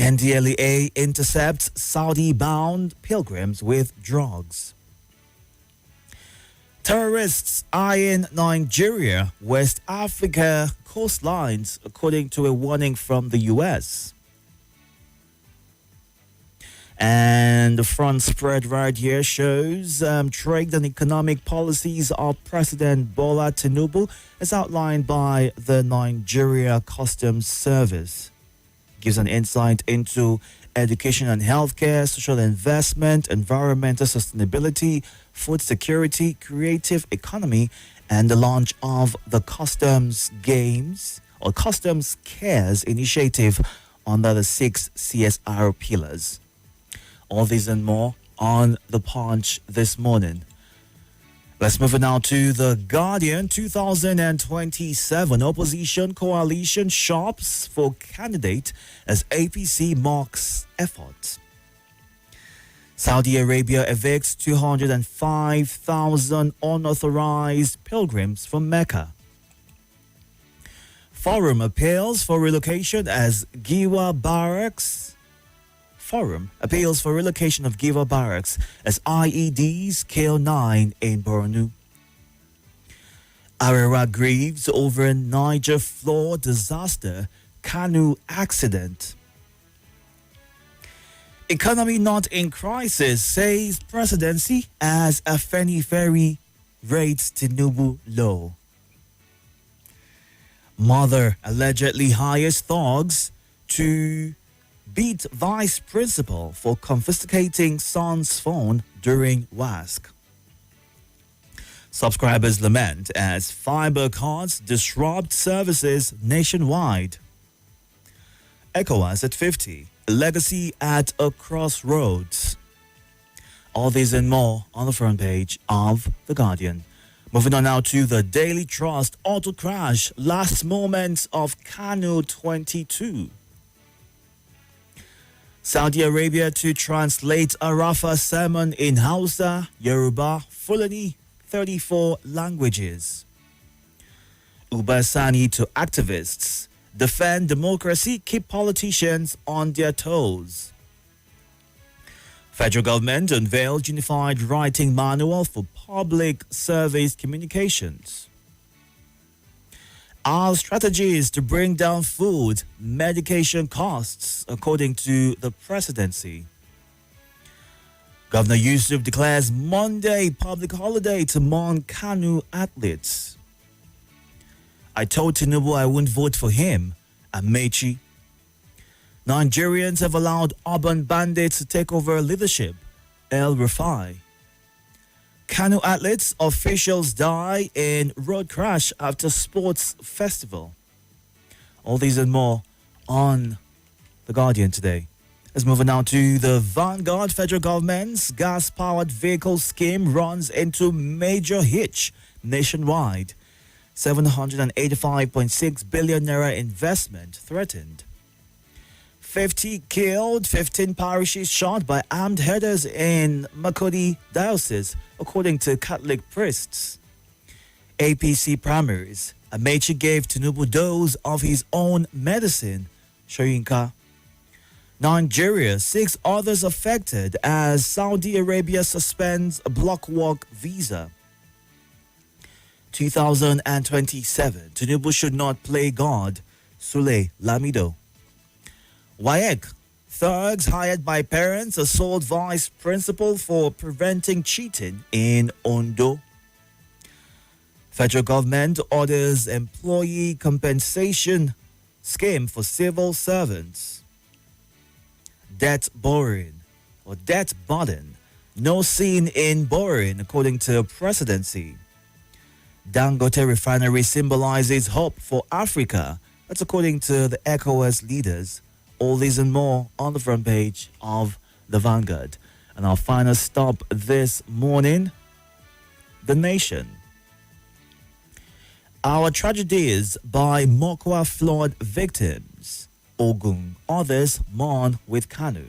NDLEA intercepts Saudi-bound pilgrims with drugs. Terrorists eyeing Nigeria, West Africa coastlines, according to a warning from the U.S. And the front spread right here shows trade and economic policies of President Bola Tinubu as outlined by the Nigeria Customs Service. Gives an insight into education and healthcare, social investment, environmental sustainability, food security, creative economy, and the launch of the Customs Games or Customs Cares initiative under the 6 CSR pillars. All these and more on The Punch this morning. Let's move on now to The Guardian. 2027 opposition coalition shops for candidate as APC mocks effort. Saudi Arabia evicts 205,000 unauthorized pilgrims from Mecca. Forum appeals for relocation as Giwa Barracks. Forum appeals for relocation of Giwa Barracks as IEDs kill 9 in Borno. Arera grieves over Niger flood disaster, canoe accident. Economy not in crisis, says presidency as Afenifere rates Tinubu low. Mother allegedly hires thugs to beat vice principal for confiscating son's phone during WASC. Subscribers lament as fiber cards disrupt services nationwide. ECOWAS at 50, legacy at a crossroads. All these and more on the front page of The Guardian. Moving on now to the Daily Trust. Auto crash, last moments of Kano 22. Saudi Arabia to translate Arafah sermon in Hausa, Yoruba, Fulani, 34 languages. Ubasani to activists. Defend democracy, keep politicians on their toes. Federal government unveiled unified writing manual for public service communications. Our strategy is to bring down food, medication costs, according to the presidency. Governor Yusuf declares Monday public holiday to mourn Kanu athletes. I told Tinubu I wouldn't vote for him. Amechi. Nigerians have allowed urban bandits to take over leadership. El Rufai. Kanu athletes, officials die in road crash after sports festival. All these and more on The Guardian today. Let's move on now to the Vanguard. Federal government's gas-powered vehicle scheme runs into major hitch nationwide. 785.6 billion naira investment threatened. 50 killed, 15 parishes shot by armed herders in Makodi Diocese, according to Catholic priests. APC primaries. Amechi gave Tinubu dose of his own medicine. Shoyinka. Nigeria, 6 others affected as Saudi Arabia suspends a block walk visa. 2027, Tinubu should not play God. Sule Lamido. WAEC, thugs hired by parents assault vice principal for preventing cheating in Ondo. Federal government orders employee compensation scheme for civil servants. Debt borrowing or debt burden, no sin in borrowing, according to presidency. Dangote refinery symbolizes hope for Africa. That's according to the ECOWAS leaders. All these and more on the front page of The Vanguard. And our final stop this morning, The Nation. Our tragedies by Mokwa flood victims. Ogun, others mourn with Kanu.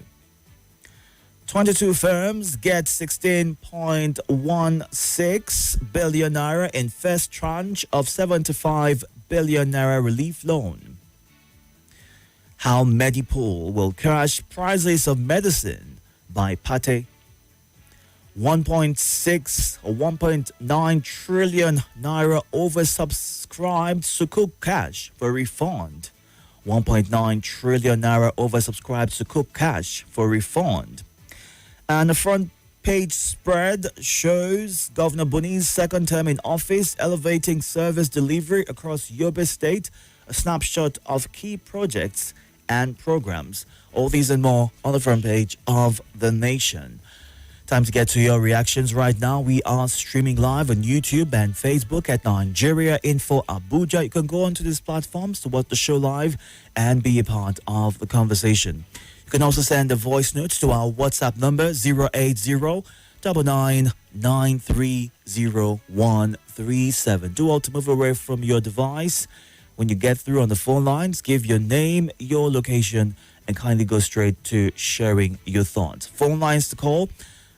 22 firms get 16.16 billion naira in first tranche of 75 billion naira relief loan. How Medipool will crash prices of medicine by Pate. 1.6 or 1.9 trillion naira oversubscribed Sukuk cash for refund. 1.9 trillion naira oversubscribed Sukuk cash for refund. And the front page spread shows Governor Buni's second term in office elevating service delivery across Yobe State, a snapshot of key projects and programs. All these and more on the front page of The Nation. Time to get to your reactions right now. We are streaming live on YouTube and Facebook at Nigeria Info Abuja. You can go onto these platforms to watch the show live and be a part of the conversation. You can also send a voice note to our WhatsApp number 080-99930137. Do all to move away from your device. When you get through on the phone lines, give your name, your location, and kindly go straight to sharing your thoughts. Phone lines to call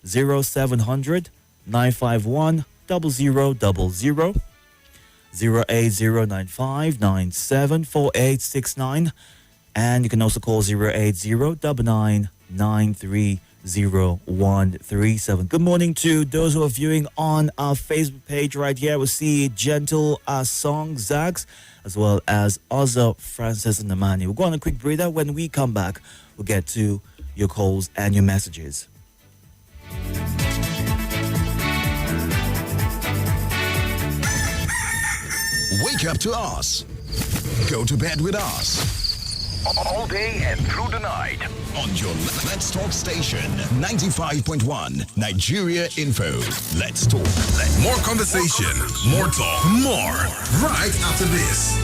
0700 951 0000, 08095974869, and you can also call 08099930137. Good morning to those who are viewing on our Facebook page right here. We see Gentle Song Zags, as well as Ozza Francis and Namani. We'll go on a quick breather. When we come back, we'll get to your calls and your messages. Wake up to us. Go to bed with us. All day and through the night. On your Let's Talk station, 95.1 Nigeria Info. Let's talk. More conversation, more talk, more. Right after this.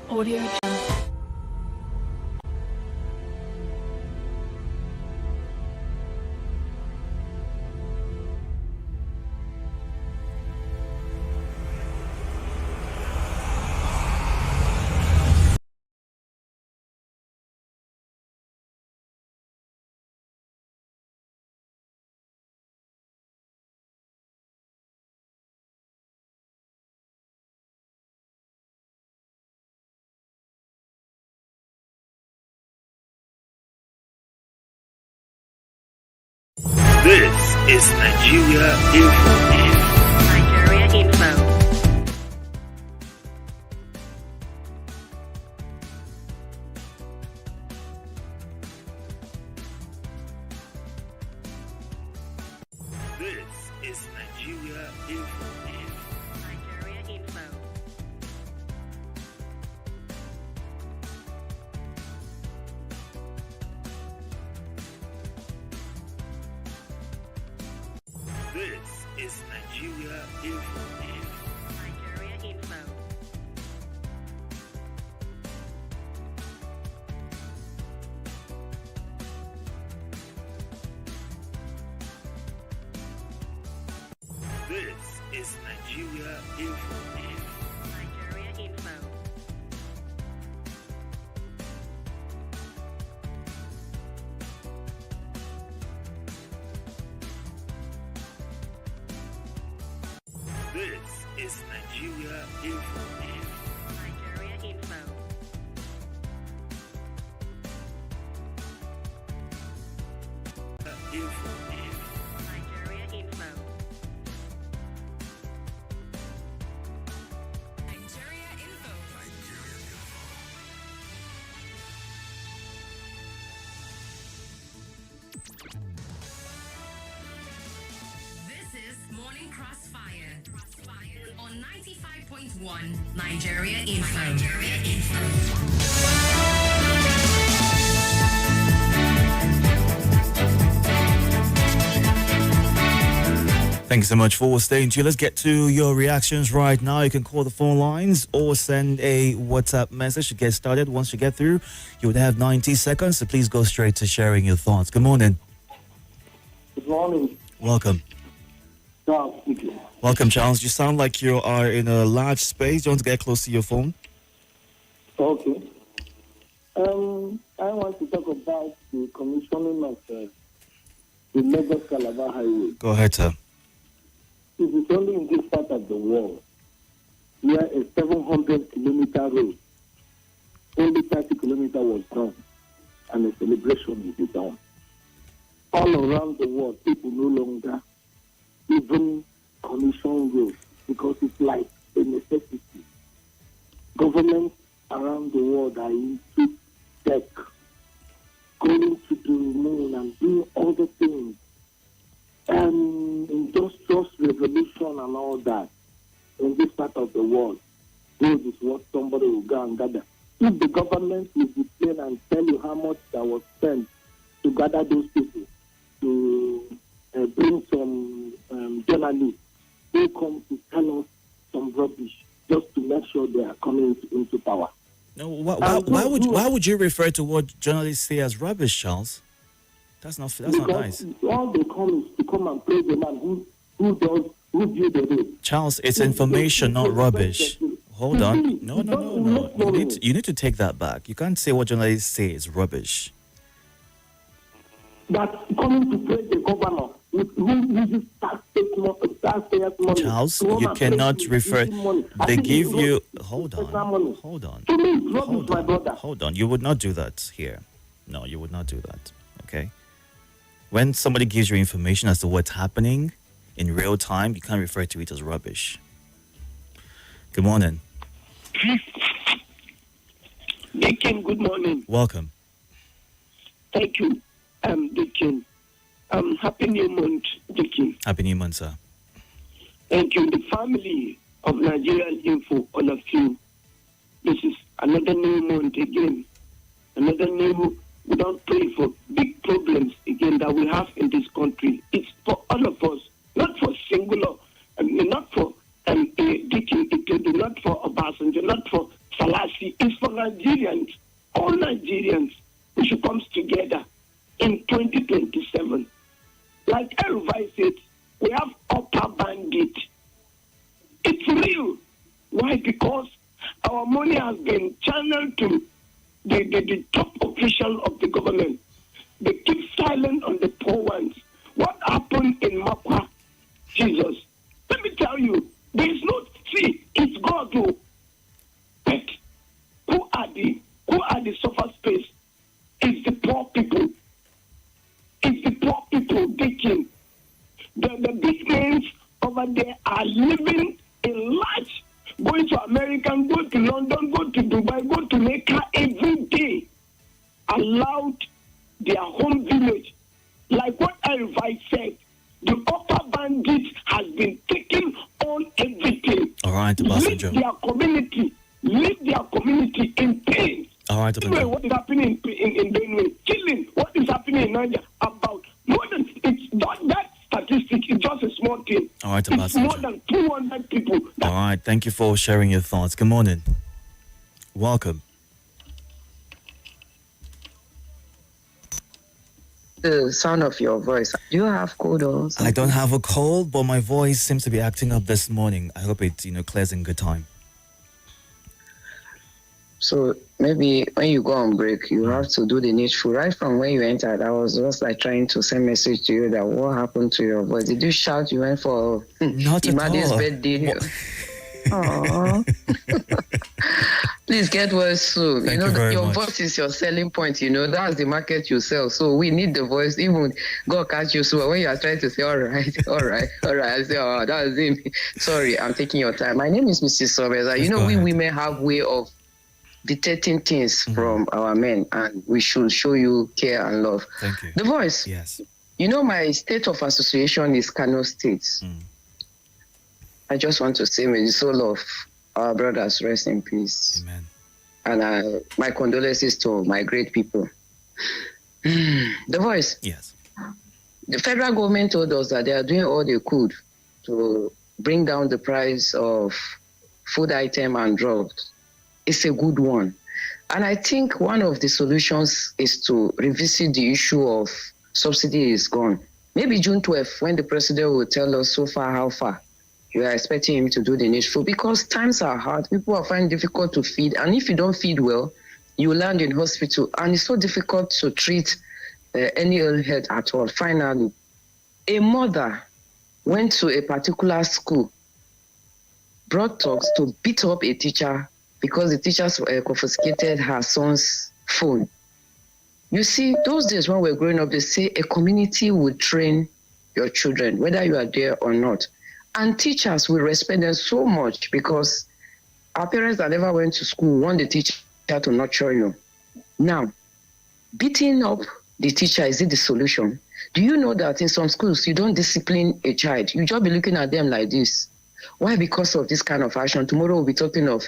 Audio Jungle. This is Nigeria Info. Nigeria Info. This is Nigeria Info. Nigeria Info. This is Nigeria Info. Nigeria Info. This is Nigeria Info. Nigeria Info. This is Nigeria Info. Nigeria Info. Info. Nigeria Info. Nigeria Info. This is Morning Crossfire on 95.1 Nigeria Info. Nigeria Info. Thank you so much for staying tuned. Let's get to your reactions right now. You can call the phone lines or send a WhatsApp message to get started. Once you get through, you would have 90 seconds, so please go straight to sharing your thoughts. Good morning. Good morning. Welcome. Charles speaking. Welcome, Charles. You sound like you are in a large space. You want to get close to your phone? Okay. I want to talk about the commissioning of the Lagos Calabar Highway. Go ahead, sir. It is only in this part of the world where a 700-kilometer road, only 30 kilometers was done, and a celebration will be done. All around the world, people no longer even commission roads because it's like a necessity. Governments around the world are into tech, going to the moon and doing all the things, industrial revolution and all that in this part of the world. This is what somebody will go and gather. If the government will explain and tell you how much that was spent to gather those people, to bring some journalists who come to tell us some rubbish just to make sure they are coming into power. No, why would you refer to what journalists say as rubbish, Charles? That's not nice. All they come is to come and praise the man who built the road. Charles, it's information, not rubbish. Hold on. No. You need to take that back. You can't say what journalists say is rubbish. That's coming to praise the governor who uses taxpayers' money. Charles, you cannot refer. They give you. Hold on. To me, it's rubbish, my brother. Hold on. You would not do that here. No, you would not do that. Okay. When somebody gives you information as to what's happening in real time, you can't refer to it as rubbish. Good morning. Deacon, good morning. Welcome. Thank you, Deacon. Happy New Month, Deacon. Happy New Month, sir. Thank you. The family of Nigerian Info, all of you. This is another new month again. Another new, we don't pray for big problems again that we have in this country. It's for all of us, not for singular, not for Deacon Itodo, not for Obasanjo, not for Salasi. It's for Nigerians, all Nigerians. We should come together in 2027. Like Elvi said, we have upper bandit. It's real. Why? Because our money has been channeled to the top official of the government. They keep silent on the poor ones. What happened in Makwa? Jesus. Let me tell you, there is no see, it's God who. But who are the suffer space? It's the poor people. It's the poor people, Deacon. The big names over there are living in large, going to America, go to London, go to Dubai, go to Mecca every day, allowed their home village. Like what Elvi said, the upper bandit has been taking on everything. All right, Obasanjo. Leave their community in pain. All right, Obasanjo. What is happening in Benue? Killing. What is happening in Nigeria? About more than, it's not that statistic, it's just a small thing. All right, it's Obasanjo. more than 200 people. All right, thank you for sharing your thoughts. Good morning. Welcome. The sound of your voice. Do you have cold or something? I don't have a cold, but my voice seems to be acting up this morning. I hope it, clears in good time. So maybe when you go on break, you have to do the needful. Right from when you entered, I was just like trying to send message to you that what happened to your voice. Did you shout you went for Not at all. birthday? Aww. Please get well soon. Thank you very your much. voice is your selling point. That's the market you sell. So we need the voice. Even God catch you. So when you are trying to say, all right. I say, oh, that was him. Sorry, I'm taking your time. My name is Mrs. Sobeza. We women have way of detecting things from our men, and we should show you care and love. Thank you. The voice. Yes. My state of association is Kano State. I just want to say, may the soul of our brothers rest in peace. Amen. And my condolences to my great people. The voice. Yes. The federal government told us that they are doing all they could to bring down the price of food item and drugs is a good one. And I think one of the solutions is to revisit the issue of subsidy is gone. Maybe June 12th, when the president will tell us so far how far you are expecting him to do the needful, because times are hard. People are finding it difficult to feed. And if you don't feed well, you land in hospital. And it's so difficult to treat any ill health at all. Finally, a mother went to a particular school, brought thugs to beat up a teacher because the teachers confiscated her son's phone. You see, those days when we're growing up, they say a community would train your children, whether you are there or not. And teachers will respect them so much because our parents that never went to school want the teacher to nurture you. Now, beating up the teacher, is it the solution? Do you know that in some schools, you don't discipline a child? You just be looking at them like this. Why? Because of this kind of action. Tomorrow we'll be talking of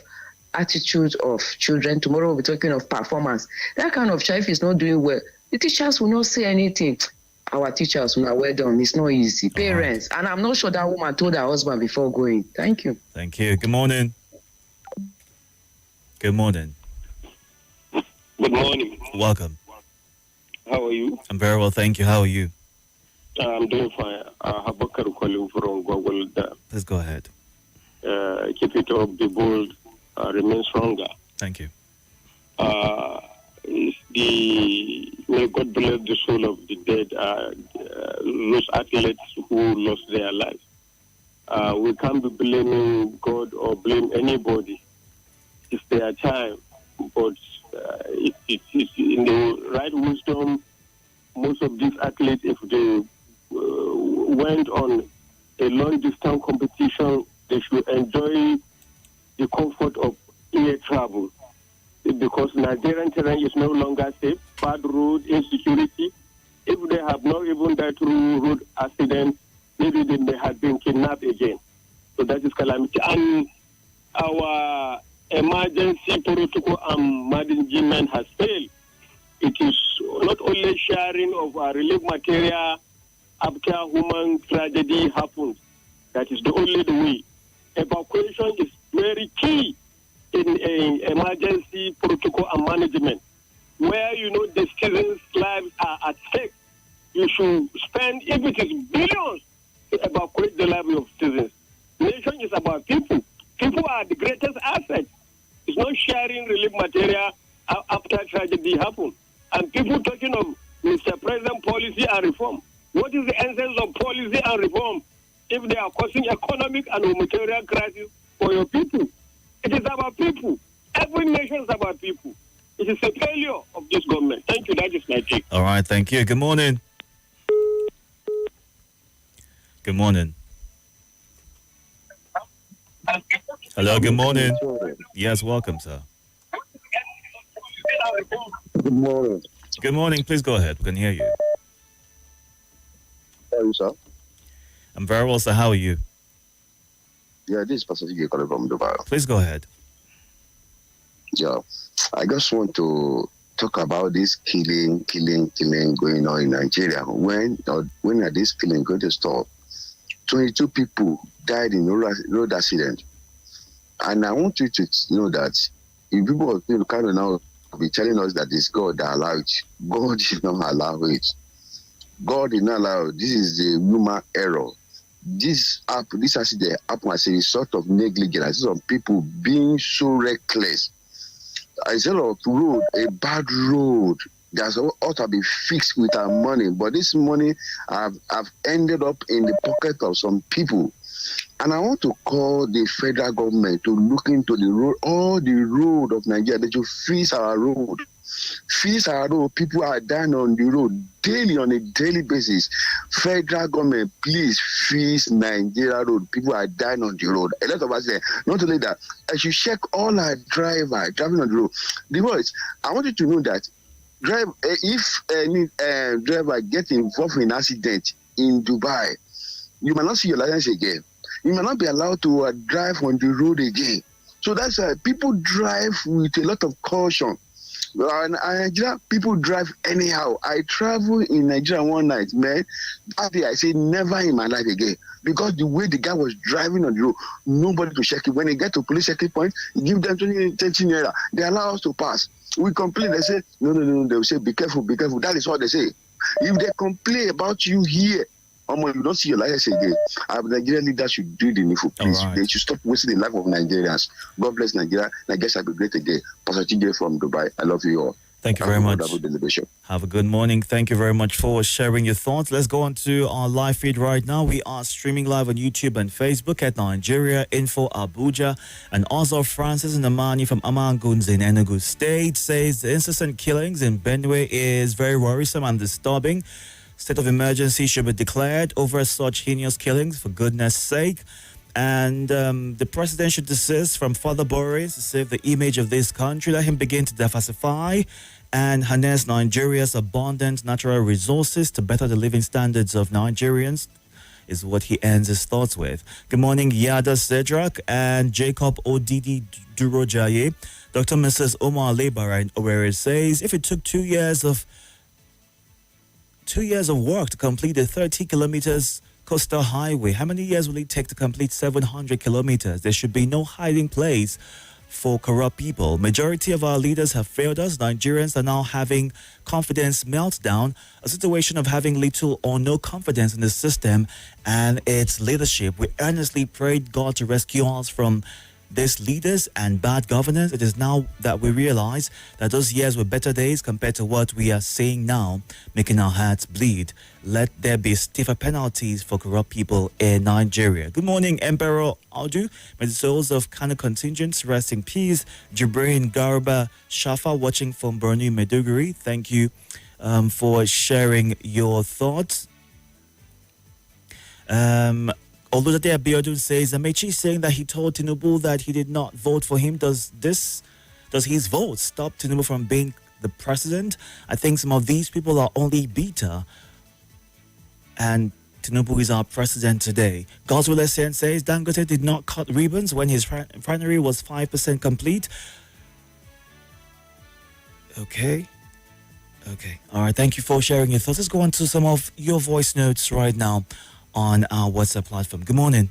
attitude of children. Tomorrow we'll be talking of performance. That kind of child, if is not doing well, the teachers will not say anything. Our teachers will not, well done. It's not easy. Parents. And I'm not sure that woman told her husband before going. Thank you. Thank you. Good morning. Good morning. Good morning. Welcome. How are you? I'm very well, thank you. How are you? I'm doing fine. Habakar calling from Google. Please go ahead. Keep it up, be bold, remain stronger. Thank you. May God bless the soul of the dead, those athletes who lost their lives. We can't be blaming God or blame anybody. It's their time, but it's in the right wisdom. Most of these athletes, if they went on a long-distance competition, they should enjoy the comfort of air travel, because Nigerian terrain is no longer safe. Bad road, insecurity. If they have not even died through road accident, maybe they may have been kidnapped again. So that is calamity. And our emergency protocol and management has failed. It is not only sharing of relief material after human tragedy happens. That is the only way. Evacuation is very key in emergency protocol and management. Where the citizens' lives are at stake, you should spend, if it is billions, to evacuate the lives of citizens. Nation is about people. People are the greatest asset. It's not sharing relief material after tragedy happens. And people talking of Mr. President policy and reform. What is the essence of policy and reform if they are causing economic and humanitarian crisis for your people? It is about people. Every nation is about people. It is a failure of this government. Thank you. That is my take. All right, thank you. Good morning. Good morning. Hello, good morning. Yes, welcome, sir. Good morning. Good morning. Please go ahead. We can hear you. How are you, sir? I'm very well, sir. How are you? Yeah, this is Pastor Ige calling from Dubai. Please go ahead. Yeah, I just want to talk about this killing going on in Nigeria. When are these killing going to stop? 22 people died in road accident. And I want you to know that if people kind of now be telling us that it's God that allowed it, God did not allow it. God did not allow it. This is the human error. This accident happened as a result of negligence, some people being so reckless. Instead of road, a bad road that ought to be fixed with our money, but this money have ended up in the pocket of some people. And I want to call the federal government to look into the road, all the road of Nigeria, that you fix our road. Fix our road. People are dying on the road daily, on a daily basis. Federal government, please fix Nigeria road. People are dying on the road. A lot of us say, not only that, I should check all our drivers driving on the road. The voice, I want you to know that if any driver get involved in an accident in Dubai, you might not see your license again. You might not be allowed to drive on the road again. So that's why people drive with a lot of caution. Nigeria, people drive anyhow. I travel in Nigeria one night, man. That day I say never in my life again. Because the way the guy was driving on the road, nobody to check it. When they get to police checking point, you give them 20 naira. They allow us to pass. We complain, they say, no. They will say, be careful, be careful. That is what they say. If they complain about you here, you don't see your license again. Our Nigerian leaders should do the needful, please. Right. They should stop wasting the life of Nigerians. God bless Nigeria. I guess I'll be great again. Pastor TJ from Dubai. I love you all. Thank you very much. Have a good morning. Thank you very much for sharing your thoughts. Let's go on to our live feed right now. We are streaming live on YouTube and Facebook at Nigeria Info Abuja. And Ozor Francis Namani from Amangunze in Enugu State says the incessant killings in Benue is very worrisome and disturbing. State of emergency should be declared over such heinous killings, for goodness sake. And the president should desist from further borrowings to save the image of this country. Let him begin to diversify and harness Nigeria's abundant natural resources to better the living standards of Nigerians, is what he ends his thoughts with. Good morning, Yada Sedrak and Jacob Odidi Durojaye. Dr. Mrs. Omar Lebara in Owerri says, if it took 2 years of work to complete the 30 kilometers coastal highway, how many years will it take to complete 700 kilometers? There should be no hiding place for corrupt people. Majority of our leaders have failed us. Nigerians are now having confidence meltdown, a situation of having little or no confidence in the system and its leadership. We earnestly prayed God to rescue us from these leaders and bad governance. It is now that we realize that those years were better days compared to what we are seeing now, making our hearts bleed. Let there be stiffer penalties for corrupt people in Nigeria. Good morning, Emperor Audu. May the souls of Kano contingents rest in peace. Jibrain Garba Shafa watching from Bornu Meduguri. Thank you for sharing your thoughts. Oludade Abiodun says, Amechi saying that he told Tinubu that he did not vote for him. Does his vote stop Tinubu from being the president? I think some of these people are only bitter. And Tinubu is our president today. Goswell Sen says, Dangote did not cut ribbons when his refinery was 5% complete. Okay. All right. Thank you for sharing your thoughts. Let's go on to some of your voice notes right now on our WhatsApp platform. Good morning.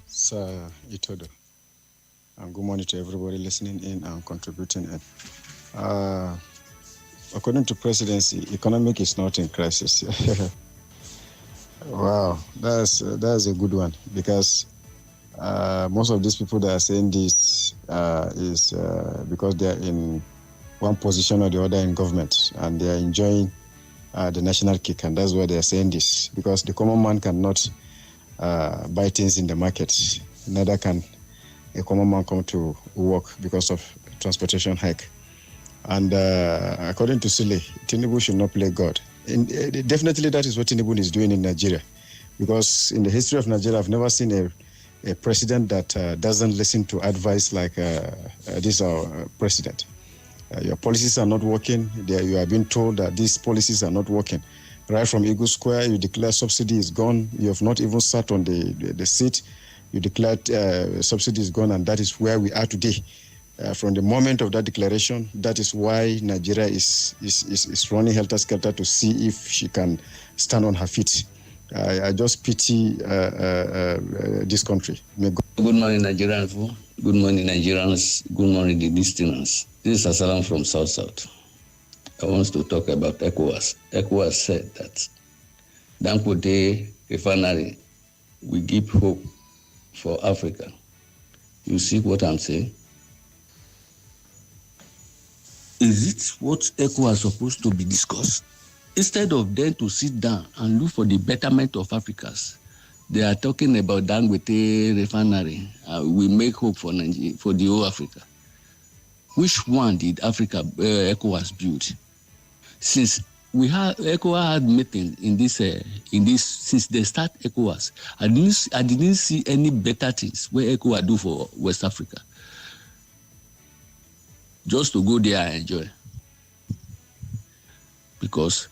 Sir Itodo. And good morning to everybody listening in and contributing in. According to presidency, economic is not in crisis. Wow, that's a good one, because most of these people that are saying this is because they are in one position or the other in government and they are enjoying the national kick, and that's why they are saying this, because the common man cannot buy things in the market. Neither can a common man come to work because of transportation hike. And according to Sule, Tinubu should not play God. Definitely that is what Tinubu is doing in Nigeria, because in the history of Nigeria, I've never seen a president that doesn't listen to advice like this president. Your policies are not working. You are being told that these policies are not working. Right from Eagle Square, you declare subsidy is gone. You have not even sat on the seat. You declared subsidy is gone, and that is where we are today. From the moment of that declaration, that is why Nigeria is running helter-skelter to see if she can stand on her feet. I just pity this country. Good morning, Nigerians. Good morning, Nigerians. Good morning, the listeners. This is Asalam from South. I want to talk about ECOWAS. ECOWAS said that Dangote refinery will give hope for Africa. You see what I'm saying? Is it what ECOWAS is supposed to be discussed? Instead of them to sit down and look for the betterment of Africans, they are talking about Dangote refinery. We make hope for Nigeria, for the whole Africa. Which one did ECOWAS build? Since we had ECOWAS had meetings in this since they start ECOWAS, I didn't see any better things where ECOWAS do for West Africa. Just to go there and enjoy. Because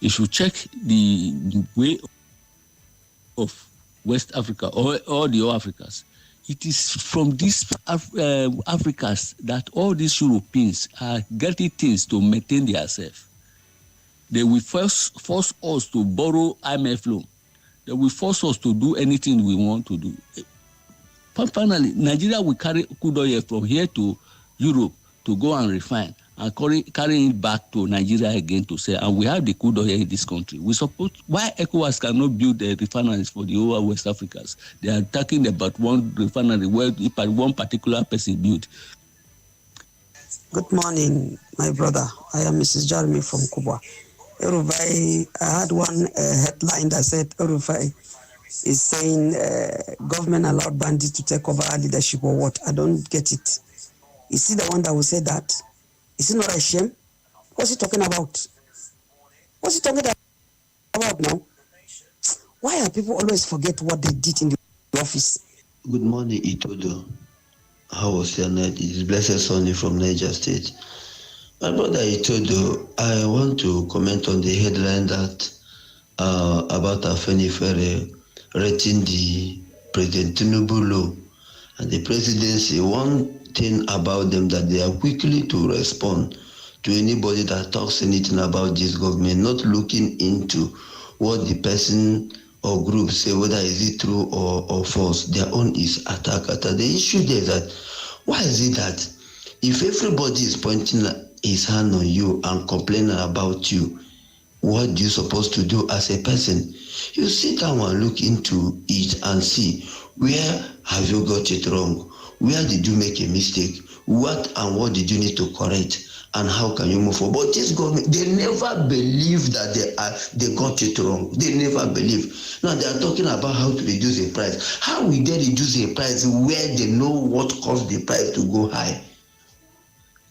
if you check the way of West Africa or all the other Africas, it is from these Africans that all these Europeans are getting things to maintain themselves. They will first force us to borrow IMF loan. They will force us to do anything we want to do. Finally, Nigeria will carry crude oil from here to Europe to go and refine and carry it back to Nigeria again to sell. And we have the crude oil in this country. We suppose why ECOWAS cannot build the refineries for the whole West Africans. They are talking about one refinery where one particular person built. Good morning, my brother. I am Mrs. Jeremy from Cuba. Erufai, I had one headline that said Erufai is saying government allowed bandits to take over leadership or what? I don't get it. Is he the one that will say that? Is he not a shame? What's he talking about? What's he talking about now? Why are people always forget what they did in the office? Good morning, Itodo. How was your night? It's Blessed Sonny from Niger State. My brother Itodo, I want to comment on the headline that about Afenifere rating the President Tinubu law and the presidency. One thing about them that they are quickly to respond to anybody that talks anything about this government, not looking into what the person or group say, whether is it true or false. Their own is attack. The issue there is that why is it that if everybody is pointing his hand on you and complaining about you, what do you supposed to do as a person? You sit down and look into it and see where have you got it wrong? Where did you make a mistake? What did you need to correct? And how can you move forward? But this government, they never believe that they got it wrong. They never believe. Now they are talking about how to reduce the price. How will they reduce the price where they know what caused the price to go high?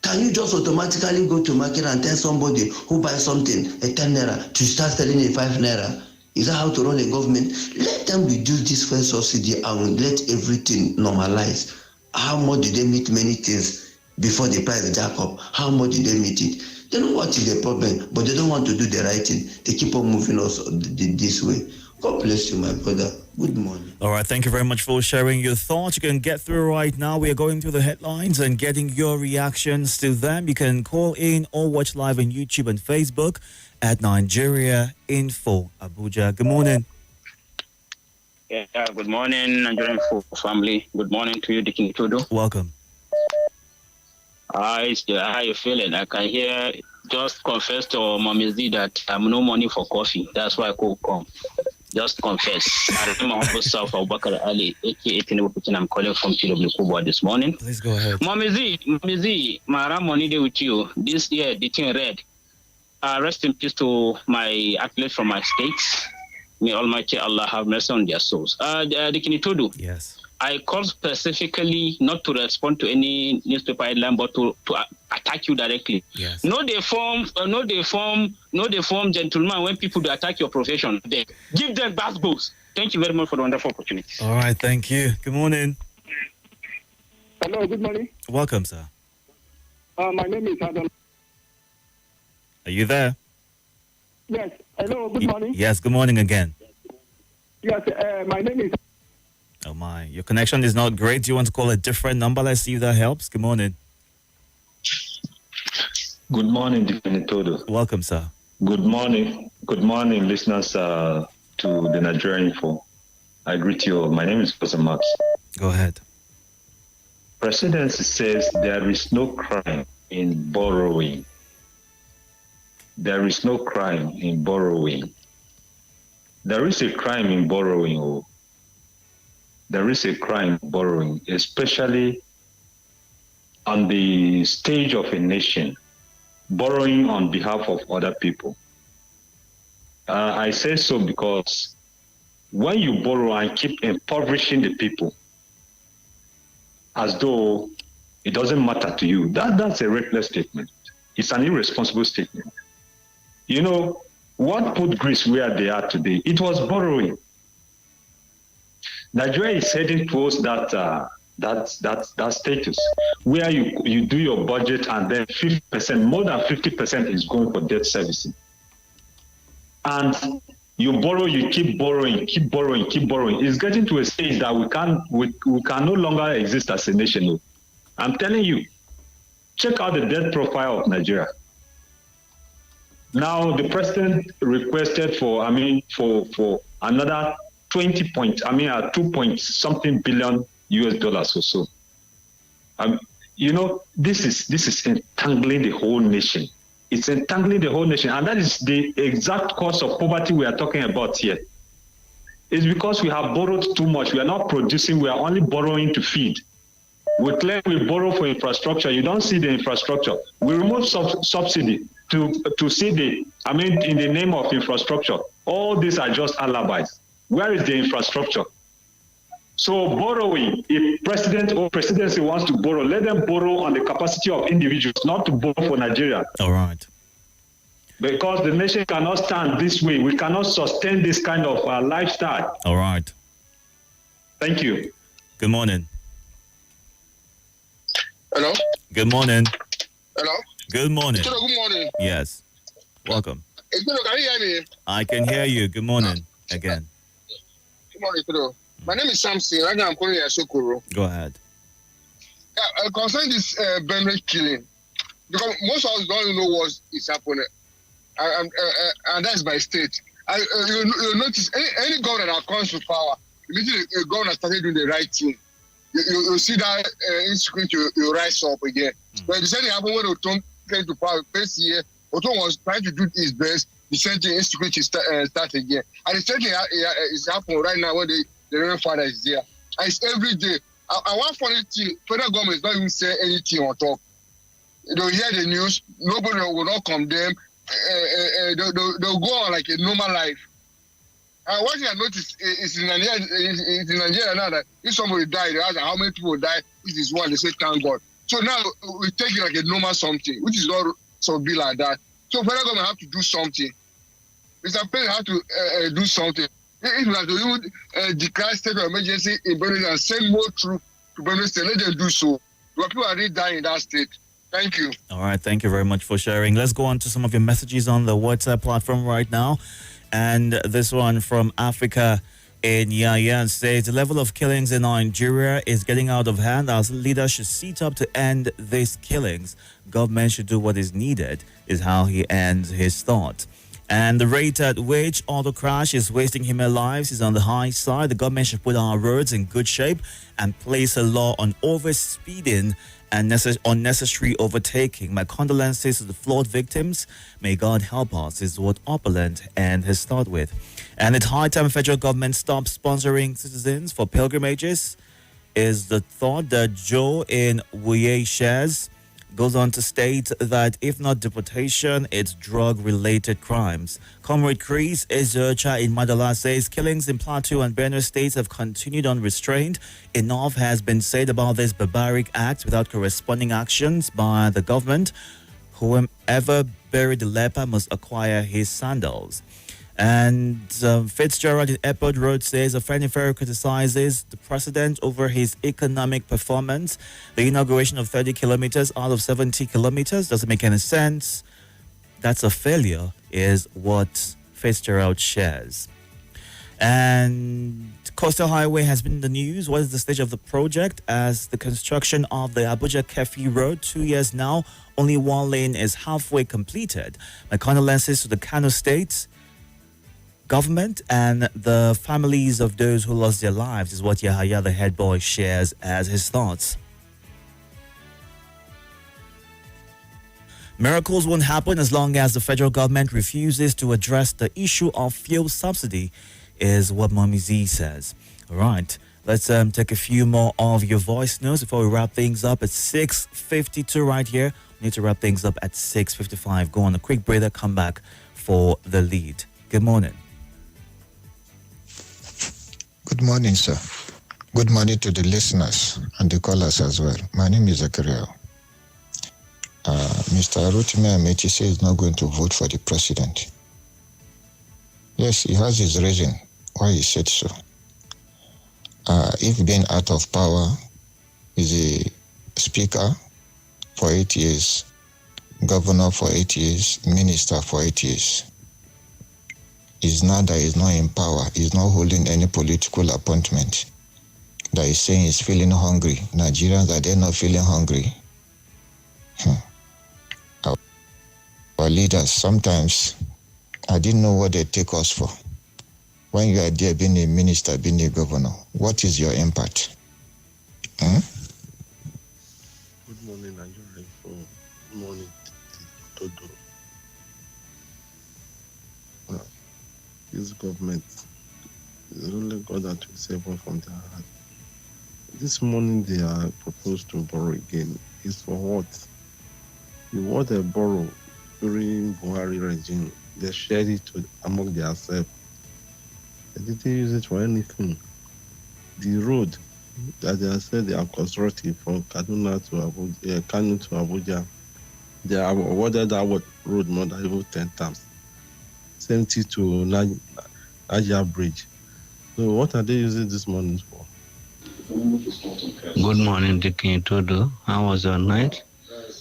Can you just automatically go to market and tell somebody who buys something at 10 naira to start selling it 5 naira? Is that how to run a government? Let them reduce this fuel subsidy and let everything normalize. How much did they meet many things before the price jack up? How much did they meet it? They know what is the problem, but they don't want to do the right thing. They keep on moving us this way. God bless you, my brother. Good morning. All right, thank you very much for sharing your thoughts. You can get through right now. We are going through the headlines and getting your reactions to them. You can call in or watch live on YouTube and Facebook at Nigeria Info Abuja. Good morning. Yeah, good morning, Nigeria Info family. Good morning to you, Dikin Itodo. Welcome. How you feeling? I can hear. Just confess to Mommy Z that I'm no money for coffee. That's why I could come. Just confess. I remember my humble self, Abubakar Ali, aka Tinubu Putin. I'm calling from TW Kubwa this morning. Please go ahead. Mommy Z, my Ram money day with you. This year, the thing red. Rest in peace to my athletes from my states. May Almighty Allah have mercy on their souls. Dikin Itodo. Yes. I called specifically not to respond to any newspaper headline, but to attack you directly. Yes. No, they form gentlemen when people do attack your profession. They give them basketballs. Thank you very much for the wonderful opportunity. All right, thank you. Good morning. Hello, good morning. Welcome, sir. My name is Adam. Are you there? Yes. Hello, good morning. Yes, good morning again. Yes, my name is... Oh my, your connection is not great. Do you want to call a different number? Let's see if that helps. Good morning. Good morning, Dikin Itodo. Welcome, sir. Good morning, listeners to the Nigerian Info. I greet you all. My name is Pastor Max. Go ahead. Presidency says there is no crime in borrowing. There is no crime in borrowing. There is a crime in borrowing. Oh. There is a crime in borrowing, especially on the stage of a nation, borrowing on behalf of other people. I say so because when you borrow and keep impoverishing the people as though it doesn't matter to you, that's a reckless statement. It's an irresponsible statement. You know, what put Greece where they are today? It was borrowing. Nigeria is heading towards that status where you do your budget and then 50%, more than 50% is going for debt servicing. And You borrow, you keep borrowing, keep borrowing, keep borrowing. It's getting to a stage that we can no longer exist as a nation. I'm telling you, check out the debt profile of Nigeria. Now the president requested for another 2 point something billion US dollars or so. This is entangling the whole nation. It's entangling the whole nation, and that is the exact cause of poverty we are talking about here. It's because we have borrowed too much. We are not producing. We are only borrowing to feed. We claim we borrow for infrastructure. You don't see the infrastructure. We remove subsidy to see in the name of infrastructure. All these are just alibis. Where is the infrastructure? So borrowing, if president or presidency wants to borrow, let them borrow on the capacity of individuals, not to borrow for Nigeria. All right. Because the nation cannot stand this way. We cannot sustain this kind of lifestyle. All right. Thank you. Good morning. Hello? Good morning. Hello? Good morning. Itodo, good morning. Yes. Welcome. Itodo, can you hear me? I can hear you. Good morning again. Good morning, Itodo. My name is Samson. Right now I'm calling you Sokoro. Go ahead. Yeah, concerning this Benue killing, because most of us don't even know what is happening, and that's by state. You notice any governor that comes to power, immediately a governor started doing the right thing. You see that insecurity you rise up again. But the same thing happened when Otom came to power. First year, Otom was trying to do his best. The same thing insecurity start again. And the same thing is happening right now when the Reverend Father is there. And it's every day. And one funny thing, federal government is not even saying anything on top. They'll hear the news, nobody will not condemn. They'll go on like a normal life. And what I noticed is in Nigeria now that if somebody died, they ask how many people died. This is one, they say thank God. So now we take it like a normal something, which is not so be like that. So federal government have to do something. Mr. President have to do something. If we have to even declare state of emergency in Benue and send more troops to Benue State, let them do so. Because people are already dying in that state. Thank you. All right. Thank you very much for sharing. Let's go on to some of your messages on the WhatsApp platform right now. And this one from Africa in Yayan says the level of killings in Nigeria is getting out of hand. Our leaders should sit up to end these killings. Government should do what is needed, is how he ends his thought. And the rate at which auto crash is wasting human lives is on the high side. The government should put our roads in good shape and place a law on over-speeding and unnecessary overtaking. My condolences to the flawed victims. May God help us, is what Opulent and his start with. And it's high time federal government stops sponsoring citizens for pilgrimages, is the thought that Joe in Wuye shares. Goes on to state that if not deportation, it's drug-related crimes. Comrade Chris Ezercha in Madala says killings in Plateau and Benue states have continued unrestrained. Enough has been said about this barbaric act without corresponding actions by the government. Whoever buried the leper must acquire his sandals. And Fitzgerald in Airport Road says Afenifere criticizes the president over his economic performance. The inauguration of 30 kilometers out of 70 kilometers doesn't make any sense. That's a failure, is what Fitzgerald shares. And Coastal Highway has been in the news. What is the stage of the project? As the construction of the Abuja Kefi Road, 2 years now, only one lane is halfway completed. My condolences to the Kano State government and the families of those who lost their lives, is what Yahaya the head boy shares as his thoughts. Miracles won't happen as long as the federal government refuses to address the issue of fuel subsidy, is what Mommy Z says. All right, let's take a few more of your voice notes before we wrap things up at 6:52 right here. We need to wrap things up at 6:55. Go on a quick breather, come back for the lead. Good morning. Good morning, sir. Good morning to the listeners and the callers as well. My name is Zakaria. Mr. Rotimi Amechi says he's not going to vote for the president. Yes, he has his reason why he said so. If being out of power is a speaker for 8 years, governor for 8 years, minister for 8 years, is now that he's not in power, he's not holding any political appointment, that he's saying he's feeling hungry. Nigerians, are they not feeling hungry? Our leaders, sometimes, I didn't know what they take us for. When you are there being a minister, being a governor, what is your impact? Good morning, Nigeria. Good morning, Itodo. This government is only God that will save us from their heart. This morning they are proposed to borrow again. Is for what? What they borrow during Buhari regime, they shared it among themselves. They didn't use it for anything. The road that they said they are constructing from Kaduna to Abuja, Kano to Abuja, they have awarded that road more than even 10 times. Same thing to Niger Bridge. So what are they using this money for? Good morning, Dicky Itodo. How was your night?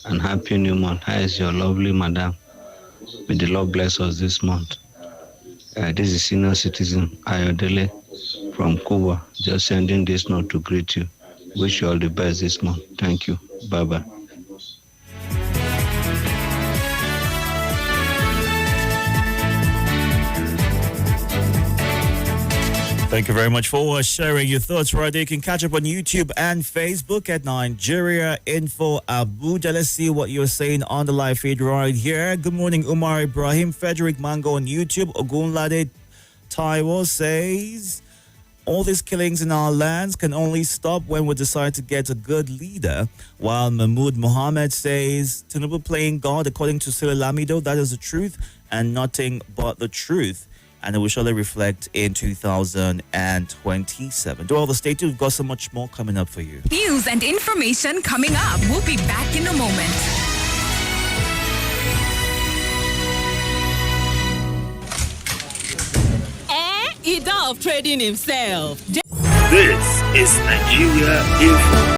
And happy new month. How is your lovely madam? May the Lord bless us this month. This is senior citizen Ayodele from Cuba. Just sending this note to greet you. Wish you all the best this month. Thank you. Bye-bye. Thank you very much for sharing your thoughts right there. You can catch up on YouTube and Facebook at Nigeria Info Abuja. Let's see what you're saying on the live feed right here. Good morning, Umar Ibrahim. Frederick Mango on YouTube. Ogunlade Taiwo says, all these killings in our lands can only stop when we decide to get a good leader. While Mahmoud Mohammed says, Tinubu playing God according to Sila Lamido, that is the truth and nothing but the truth. And it will surely reflect in 2027. Do all the stay tuned. We've got so much more coming up for you. News and information coming up. We'll be back in a moment. Ida of trading himself. This is Nigeria Info.